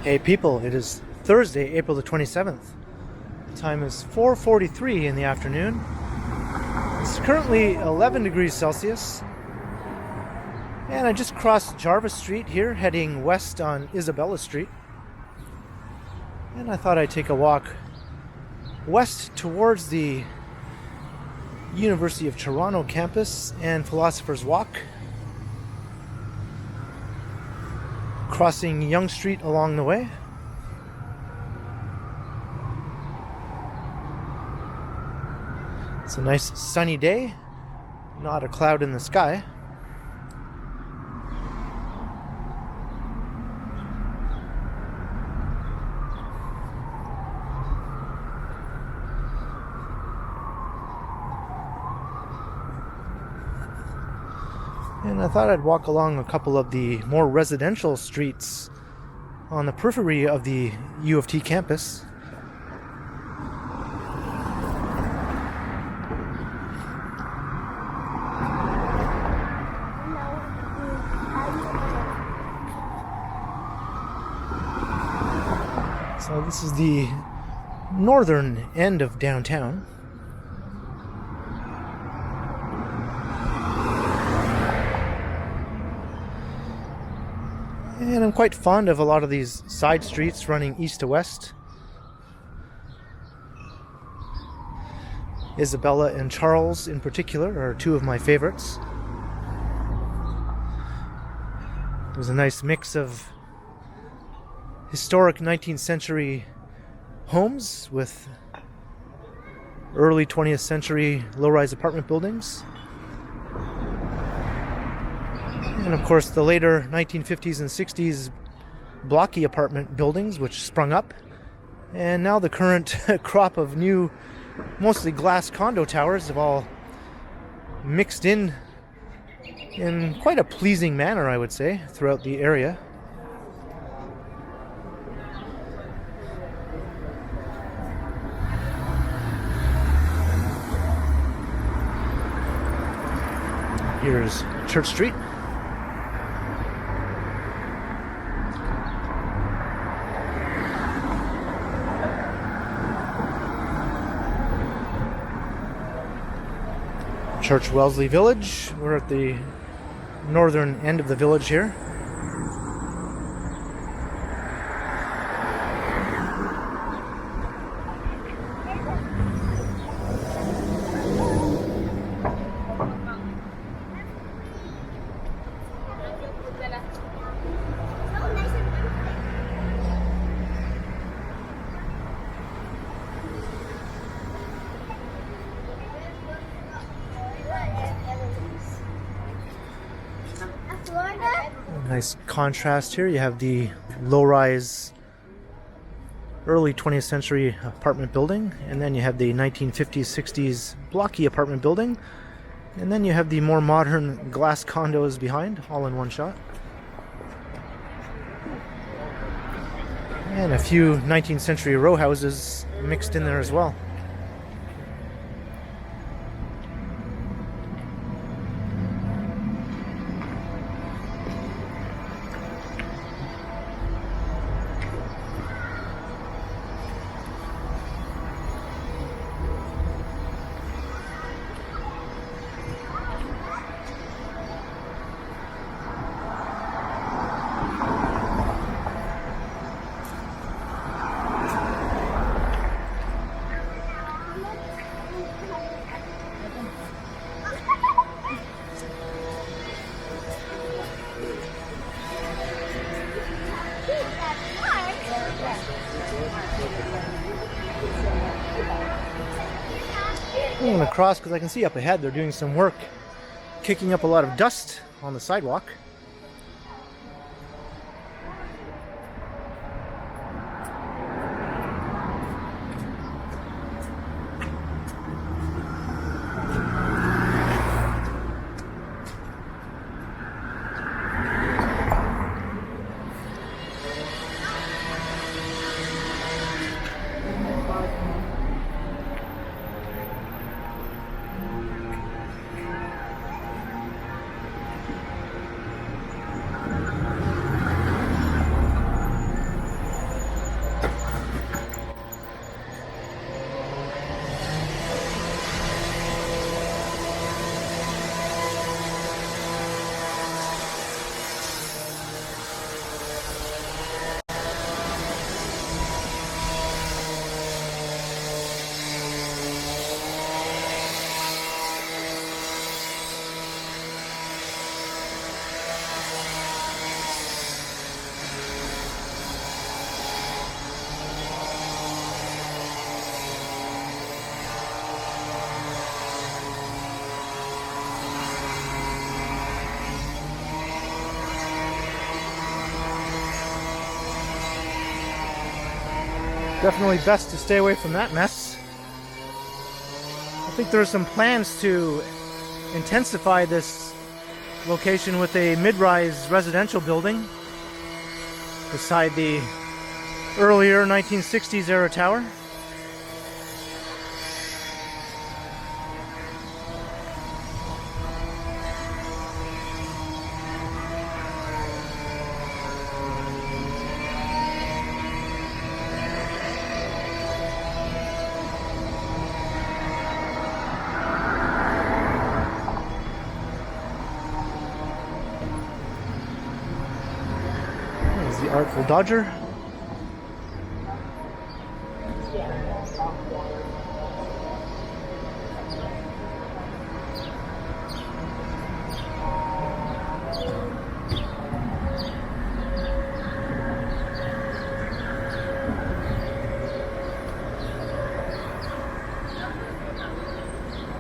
Hey people, it is Thursday, April the 27th. The time is 4:43 in the afternoon. It's currently 11 degrees Celsius. And I just crossed Jarvis Street here, heading west on Isabella Street. And I thought I'd take a walk west towards the University of Toronto campus and Philosopher's Walk, crossing Yonge Street along the way. It's a nice sunny day, not a cloud in the sky. And I thought I'd walk along a couple of the more residential streets on the periphery of the U of T campus. So this is the northern end of downtown. And I'm quite fond of a lot of these side streets running east to west. Isabella and Charles in particular are two of my favorites. There's a nice mix of historic 19th century homes with early 20th century low-rise apartment buildings. And of course the later 1950s and 60s blocky apartment buildings which sprung up. And now the current crop of new, mostly glass condo towers have all mixed in quite a pleasing manner, I would say, throughout the area. Here's Church Street. Church Wellesley Village. We're at the northern end of the village here. Nice contrast here. You have the low-rise early 20th century apartment building, and then you have the 1950s, 60s blocky apartment building, and then you have the more modern glass condos behind, all in one shot. And a few 19th century row houses mixed in there as well. I'm going to cross because I can see up ahead they're doing some work, kicking up a lot of dust on the sidewalk. Definitely best to stay away from that mess. I think there are some plans to intensify this location with a mid-rise residential building beside the earlier 1960s era tower. There's the Artful Dodger.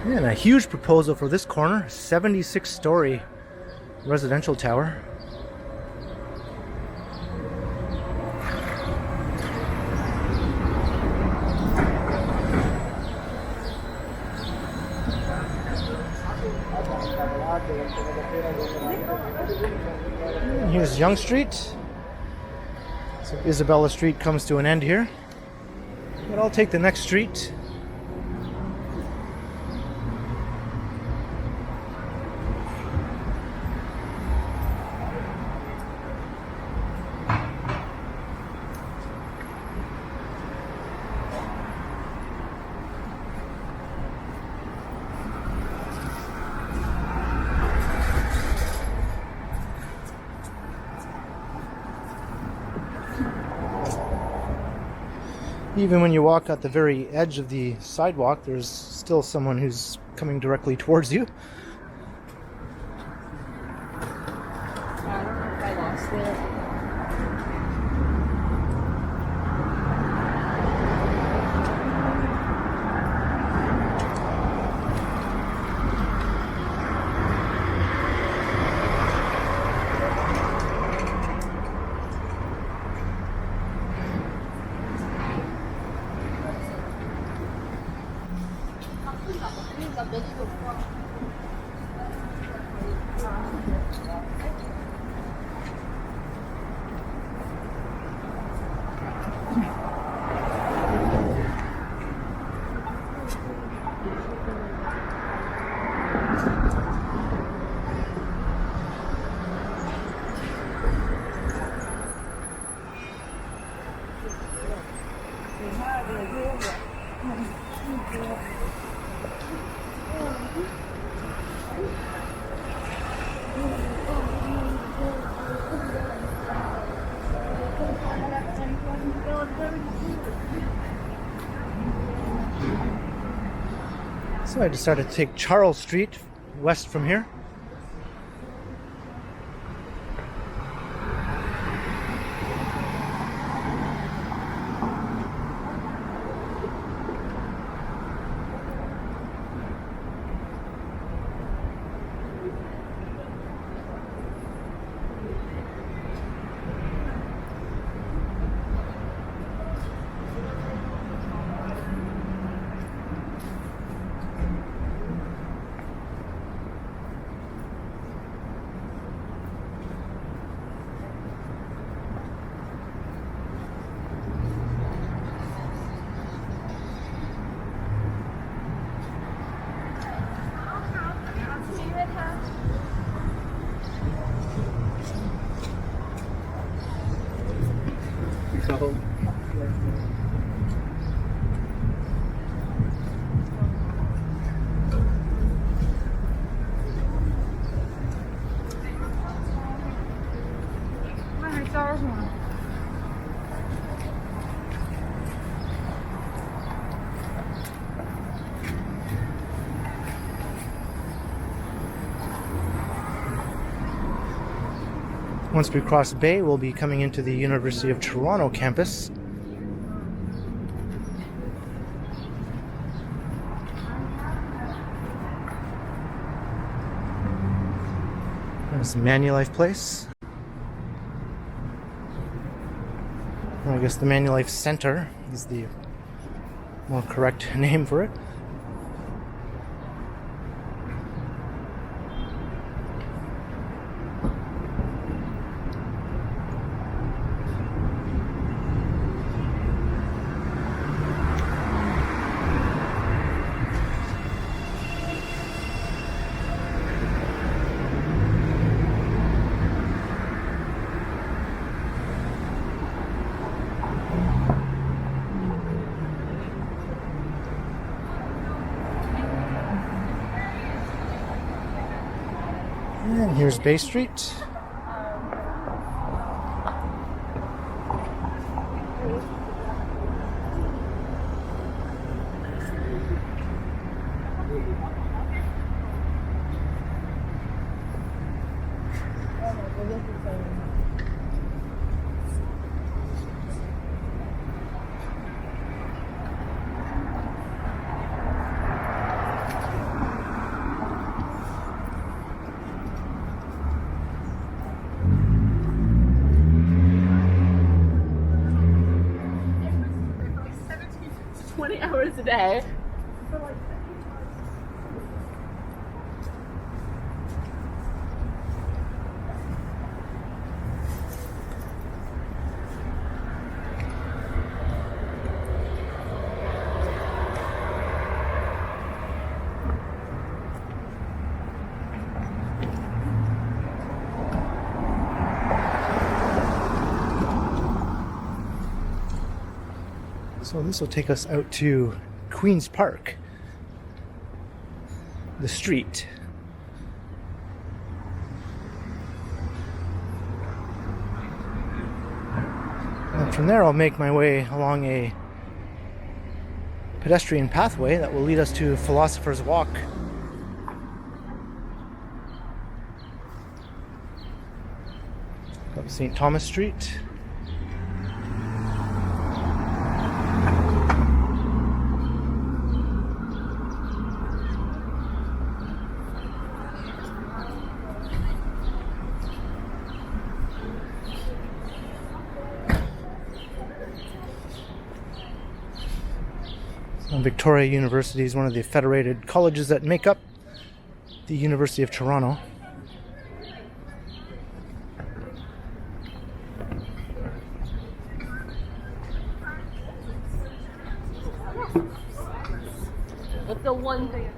And a huge proposal for this corner, 76-story residential tower. And here's Yonge Street. So Isabella Street comes to an end here. But I'll take the next street. Even when you walk at the very edge of the sidewalk, there's still someone who's coming directly towards you. I don't know if I lost it. So I decided to take Charles Street west from here. Once we cross Bay, we'll be coming into the University of Toronto campus. There's Manulife Place. Or I guess the Manulife Center is the more correct name for it. And here's Bay Street. Hours a day. So this will take us out to Queen's Park, the street. And from there I'll make my way along a pedestrian pathway that will lead us to Philosopher's Walk. Up St. Thomas Street. Victoria University is one of the federated colleges that make up the University of Toronto. That's the one thing.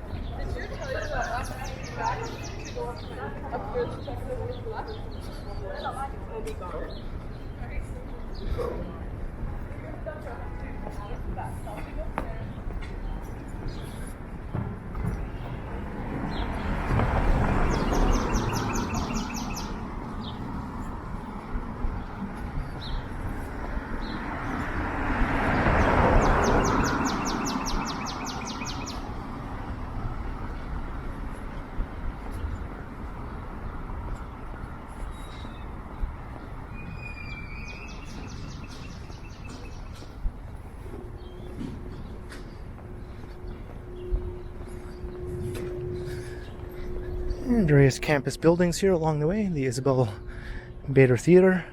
And various campus buildings here along the way. The Isabella St Theatre.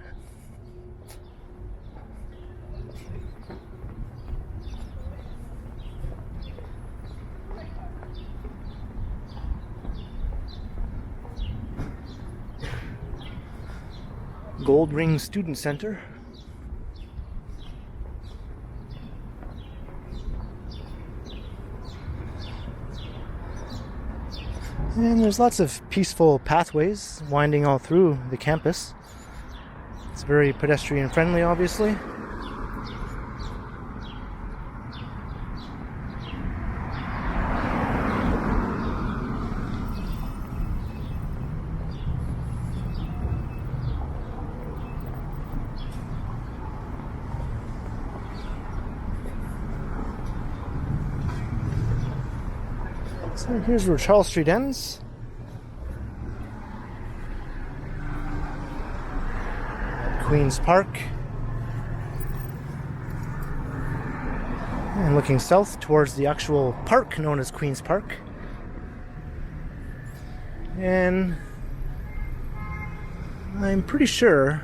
Gold Ring Student Center. And there's lots of peaceful pathways winding all through the campus. It's very pedestrian friendly, obviously. So here's where Charles Street ends. Queen's Park. And looking south towards the actual park known as Queen's Park. And I'm pretty sure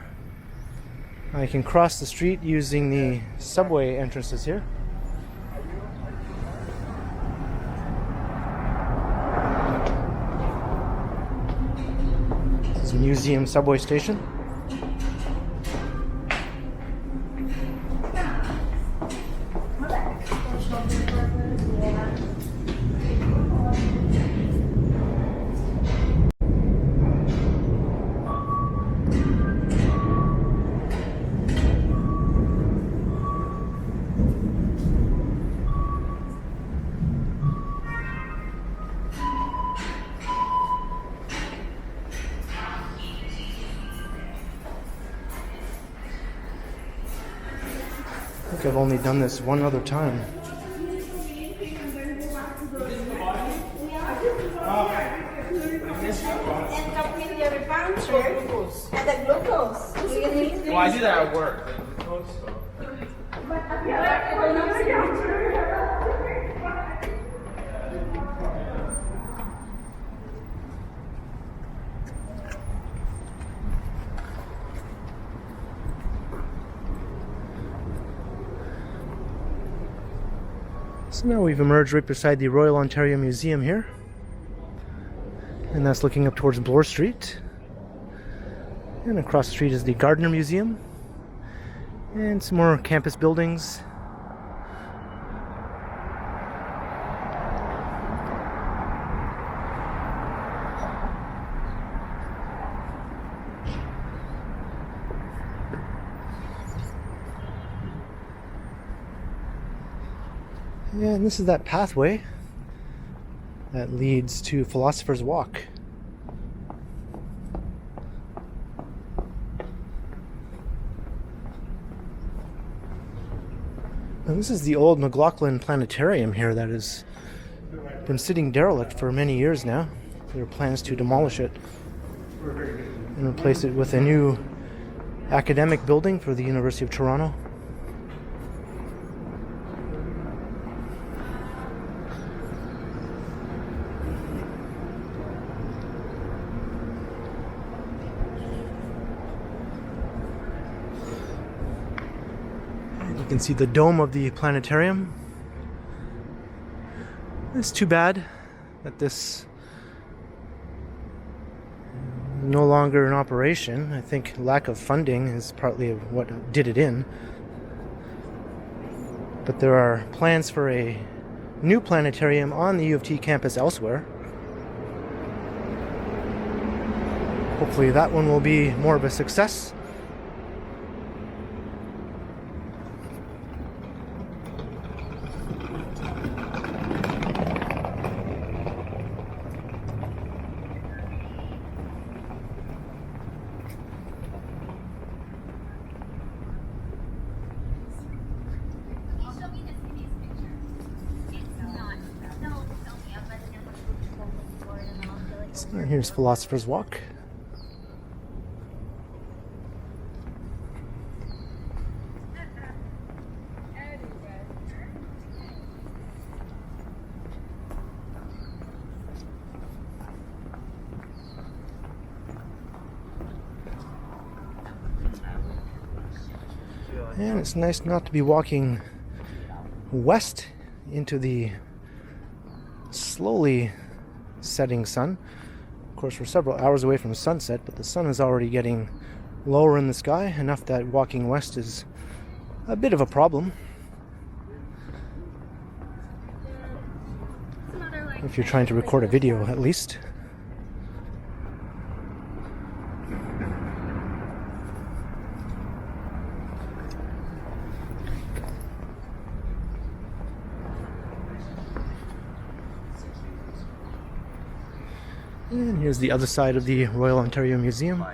I can cross the street using the subway entrances here. This is a museum subway station. I think I've only done this one other time. And come with the other bouncer and the glucose. Well, I do that at work. So now we've emerged right beside the Royal Ontario Museum here. And that's looking up towards Bloor Street. And across the street is the Gardner Museum. And some more campus buildings. And this is that pathway that leads to Philosopher's Walk. And this is the old McLaughlin Planetarium here that has been sitting derelict for many years now. There are plans to demolish it and replace it with a new academic building for the University of Toronto. You can see the dome of the planetarium. It's too bad that this is no longer in operation. I think lack of funding is partly what did it in. But there are plans for a new planetarium on the U of T campus elsewhere. Hopefully that one will be more of a success. So here's Philosopher's Walk. And it's nice not to be walking west into the slowly setting sun. Of course, we're several hours away from sunset, but the sun is already getting lower in the sky, enough that walking west is a bit of a problem. If you're trying to record a video, at least. And here's the other side of the Royal Ontario Museum.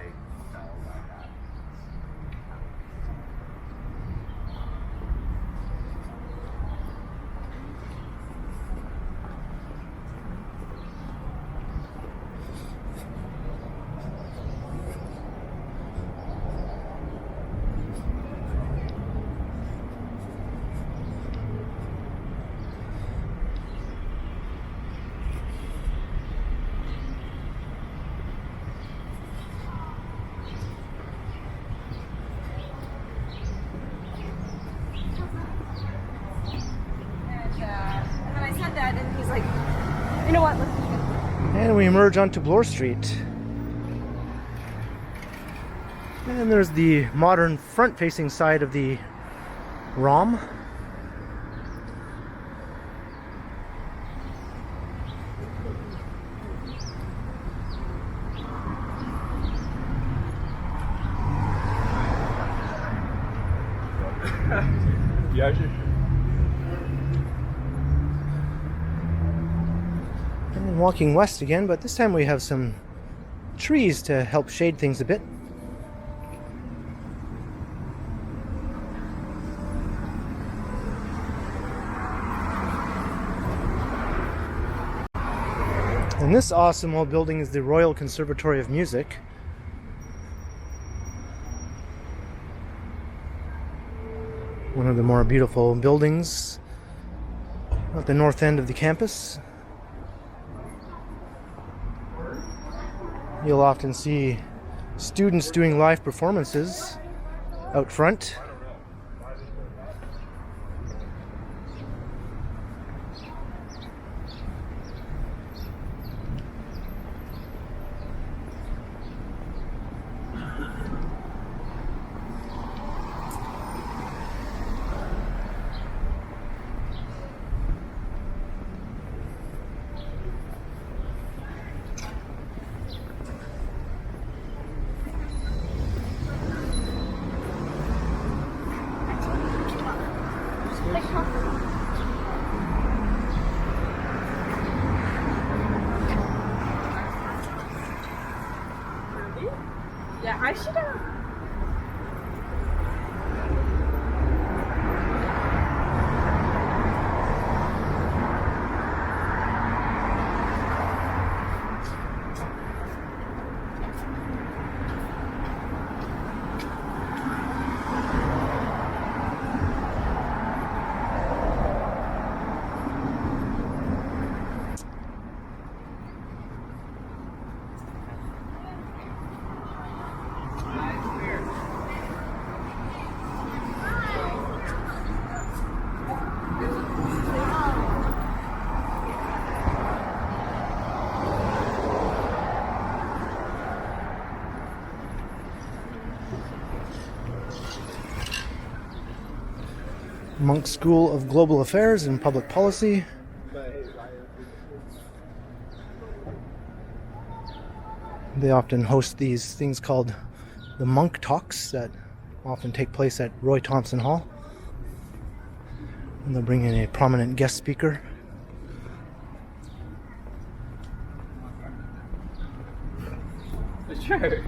know what? Let's keep it. And we emerge onto Bloor Street. And there's the modern front-facing side of the ROM. And then walking west again, but this time we have some trees to help shade things a bit. And this awesome old building is the Royal Conservatory of Music. One of the more beautiful buildings at the north end of the campus. You'll often see students doing live performances out front. Yeah, I should have. Monk School of Global Affairs and Public Policy. They often host these things called the Monk Talks that often take place at Roy Thompson Hall. And they'll bring in a prominent guest speaker. Sure.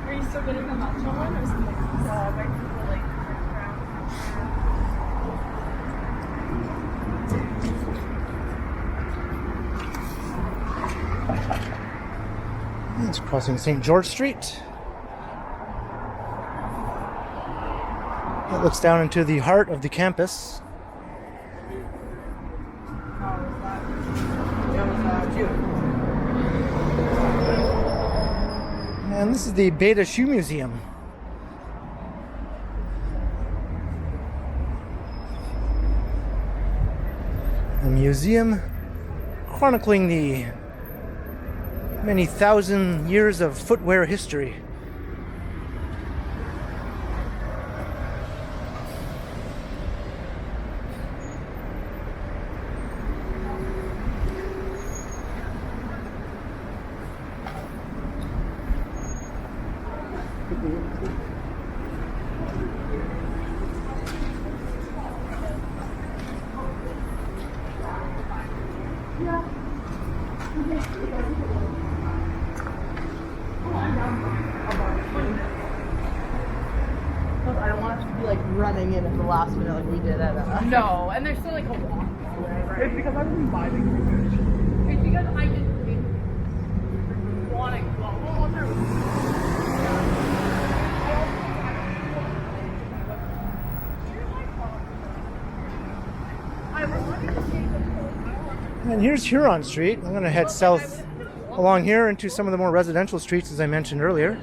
Are you still getting the matcha one or something? Where people like turn around? It's crossing St. George Street. It looks down into the heart of the campus. And this is the Beta Shoe Museum. A museum chronicling the many thousand years of footwear history. I don't want it to be like running in at the last minute like we did at No, and there's still like a walk. It's because I didn't buy the research. It's because I didn't want to go. Well, there was. And here's Huron Street. I'm going to head south along here into some of the more residential streets, as I mentioned earlier.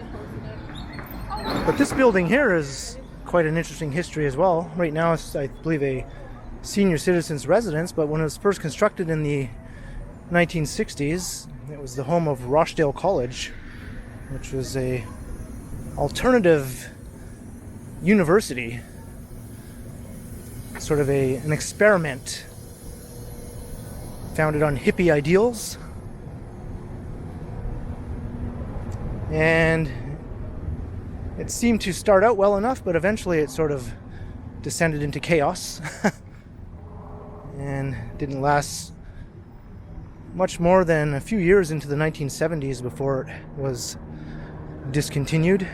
But this building here is quite an interesting history as well. Right now it's, I believe, a senior citizens residence, but when it was first constructed in the 1960s, it was the home of Rochdale College, which was a alternative university, sort of an experiment founded on hippie ideals. And it seemed to start out well enough, but eventually it sort of descended into chaos and didn't last much more than a few years into the 1970s before it was discontinued.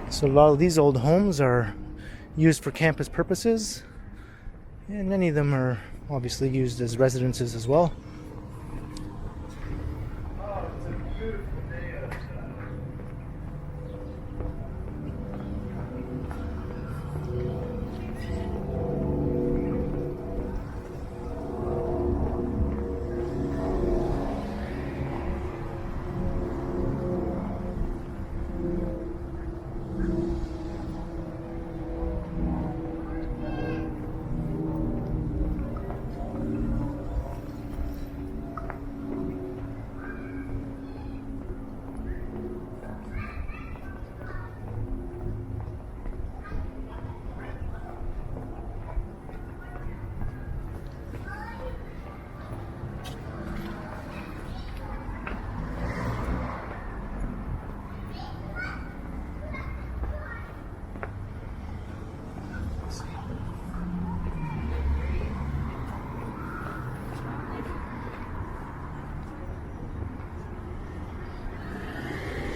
So a lot of these old homes are used for campus purposes, and many of them are obviously used as residences as well.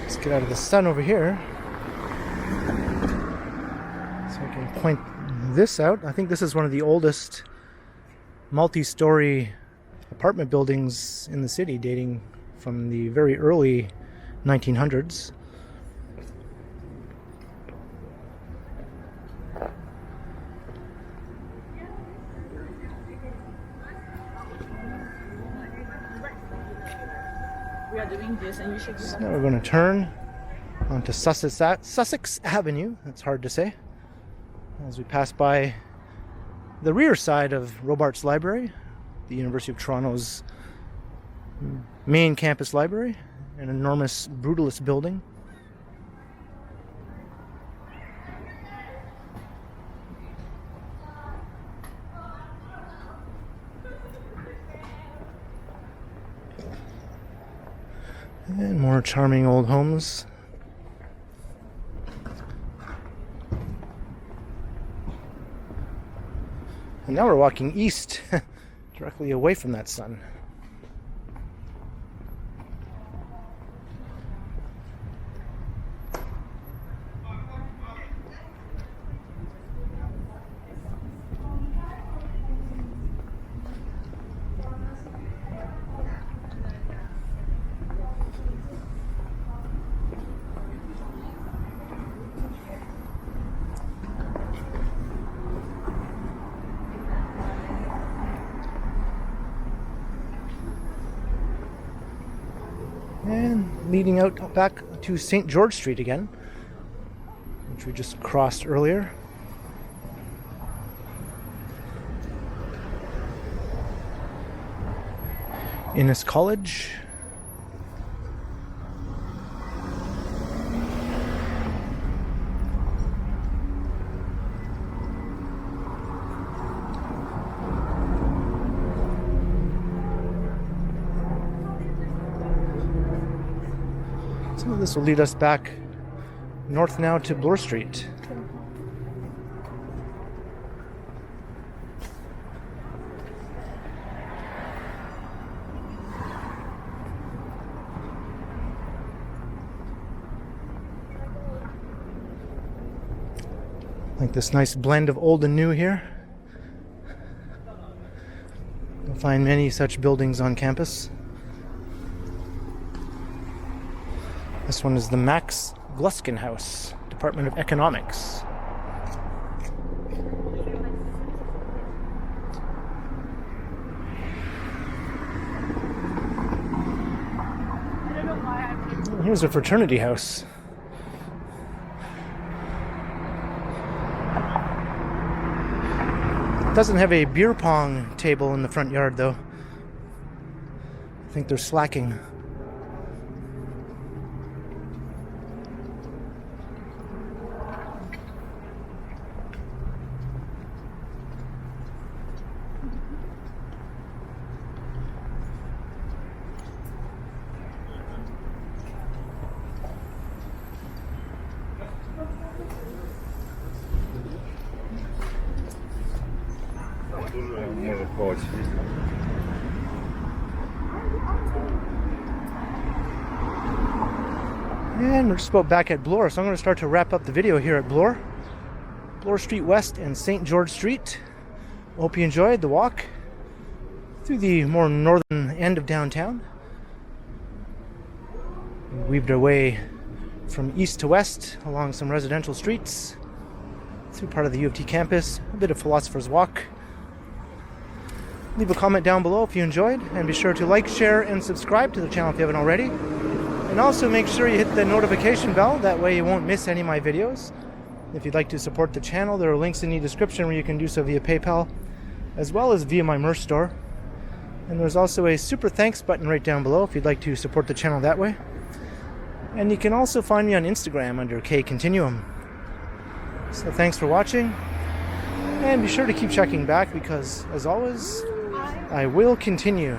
Let's get out of the sun over here so I can point this out. I think this is one of the oldest multi-story apartment buildings in the city, dating from the very early 1900s. We are doing this, and you should. So now we're going to turn onto Sussex Avenue. That's hard to say. As we pass by the rear side of Robarts Library, the University of Toronto's main campus library, an enormous brutalist building. And more charming old homes. And now we're walking east, directly away from that sun. And leading out back to St. George Street again, which we just crossed earlier. Innis College. So this will lead us back north now to Bloor Street. Like this nice blend of old and new here. You'll find many such buildings on campus. This one is the Max Gluskin House, Department of Economics. Here's a fraternity house. It doesn't have a beer pong table in the front yard though. I think they're slacking. And we're just about back at Bloor, so I'm going to start to wrap up the video here at Bloor. Bloor Street West and St. George Street. I hope you enjoyed the walk through the more northern end of downtown. We weaved our way from east to west along some residential streets, through part of the U of T campus, a bit of Philosopher's Walk. Leave a comment down below if you enjoyed, and be sure to like, share, and subscribe to the channel if you haven't already. And also make sure you hit the notification bell, that way you won't miss any of my videos. If you'd like to support the channel, there are links in the description where you can do so via PayPal, as well as via my merch store. And there's also a super thanks button right down below if you'd like to support the channel that way. And you can also find me on Instagram under KContinuum. So thanks for watching, and be sure to keep checking back because, as always, I will continue.